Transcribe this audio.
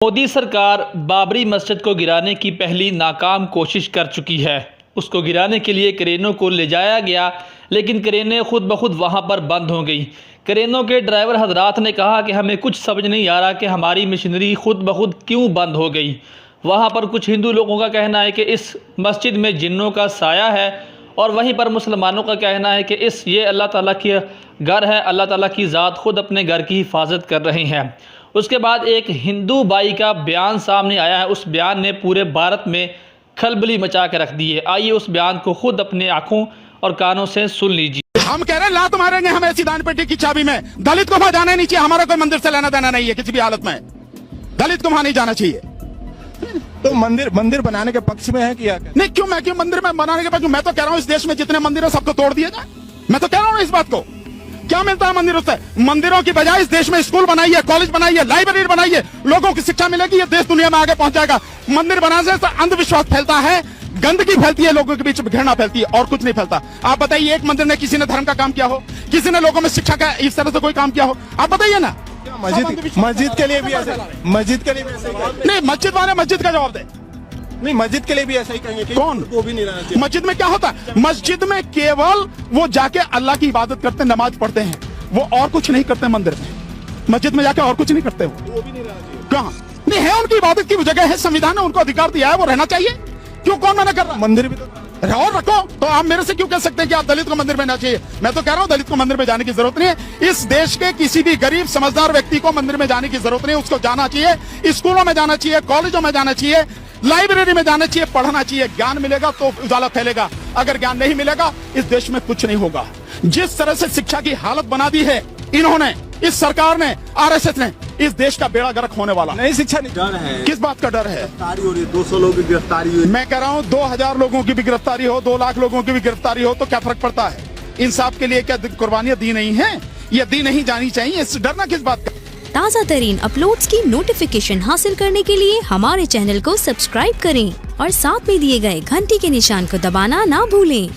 मोदी सरकार बाबरी मस्जिद को गिराने की पहली नाकाम कोशिश कर चुकी है। उसको गिराने के लिए क्रेनों को ले जाया गया, लेकिन क्रेनें खुद ब खुद वहां पर बंद हो गई। क्रेनों के ड्राइवर हजरात ने कहा कि हमें कुछ समझ नहीं आ रहा कि हमारी मशीनरी खुद ब खुद क्यों बंद हो गई। वहां पर कुछ हिंदू लोगों का कहना है कि इस मस्जिद में जिन्नों का साया है, और वहीं पर मुसलमानों का कहना है कि ये अल्लाह ताला की घर है, अल्लाह ताला की ज़ात खुद अपने घर की हिफाजत कर रहे हैं। उसके बाद एक हिंदू भाई का बयान सामने आया है। उस बयान ने पूरे भारत में खलबली मचा के रख दी है। आइए उस बयान को खुद अपने आंखों और कानों से सुन लीजिए। हम कह रहे हैं लात मारेंगे हम ऐसी दान पेटी की चाबी में। दलित को वहां जाना नहीं चाहिए, हमारा कोई मंदिर से लेना देना नहीं है किसी भी हालत में। दलित को वहां नहीं जाना चाहिए। तो मंदिर बनाने के पक्ष में है कि नहीं, क्यों मंदिर में बनाने के पक्ष में? मैं तो कह रहा हूँ इस देश में जितने मंदिर है सबको तोड़ दिया जाए। मैं तो कह रहा हूँ इस बात को। क्या मिलता है मंदिरों से? मंदिरों की बजाय इस देश में स्कूल बनाइए, कॉलेज बनाइए, लाइब्रेरी बनाइए, लोगों की शिक्षा मिलेगी, ये देश दुनिया में आगे पहुंच जाएगा। मंदिर बनाने से अंधविश्वास फैलता है, गंदगी फैलती है, लोगों के बीच घृणा फैलती है, और कुछ नहीं फैलता। आप बताइए एक मंदिर ने किसी ने धर्म का काम किया हो, किसी ने लोगों में शिक्षा का इस तरह से कोई काम किया हो? आप बताइए ना। मस्जिद के लिए भी ऐसा नहीं, मस्जिद वाले मस्जिद का जवाब दे। नहीं, मस्जिद के लिए भी ऐसा ही कहेंगे कि कौन? वो भी नहीं रहना चाहिए। मस्जिद में क्या होता है? मस्जिद में केवल वो जाके अल्लाह की इबादत करते, नमाज पढ़ते हैं, वो और कुछ नहीं करते। मंदिर में, मस्जिद में जाके और कुछ नहीं करते। वो भी नहीं रहना चाहिए। कहाँ नहीं है? उनकी इबादत की जगह है, संविधान ने उनको अधिकार दिया है, वो रहना चाहिए। क्यों, कौन मना कर रहा? मंदिर भी तो और रखो। तो आप मेरे से क्यों कह सकते हैं कि आप दलित को मंदिर में जाना चाहिए? मैं तो कह रहा हूँ दलित को मंदिर में जाने की जरूरत नहीं है। इस देश के किसी भी गरीब समझदार व्यक्ति को मंदिर में जाने की जरूरत नहीं है। उसको जाना चाहिए, स्कूलों में जाना चाहिए, कॉलेजों में जाना चाहिए, लाइब्रेरी में जाना चाहिए, पढ़ना चाहिए। ज्ञान मिलेगा तो उजाला फैलेगा। अगर ज्ञान नहीं मिलेगा इस देश में कुछ नहीं होगा। जिस तरह से शिक्षा की हालत बना दी है इन्होंने, इस सरकार ने, आरएसएस ने, इस देश का बेड़ा गर्क होने वाला। नहीं, शिक्षा नहीं। डर है। किस बात का डर है? गिरफ्तारी हो रही है, 200 लोगों की गिरफ्तारी हुई। मैं कह रहा हूँ 2000 लोगों की भी गिरफ्तारी हो, 2 लाख लोगों की भी गिरफ्तारी हो तो क्या फर्क पड़ता है? इंसाफ के लिए क्या कुर्बानियां दी नहीं है? ये दी नहीं जानी चाहिए। इस डरना किस बात का? ताज़ा तरीन अपलोड्स की नोटिफिकेशन हासिल करने के लिए हमारे चैनल को सब्सक्राइब करें और साथ में दिए गए घंटी के निशान को दबाना ना भूलें।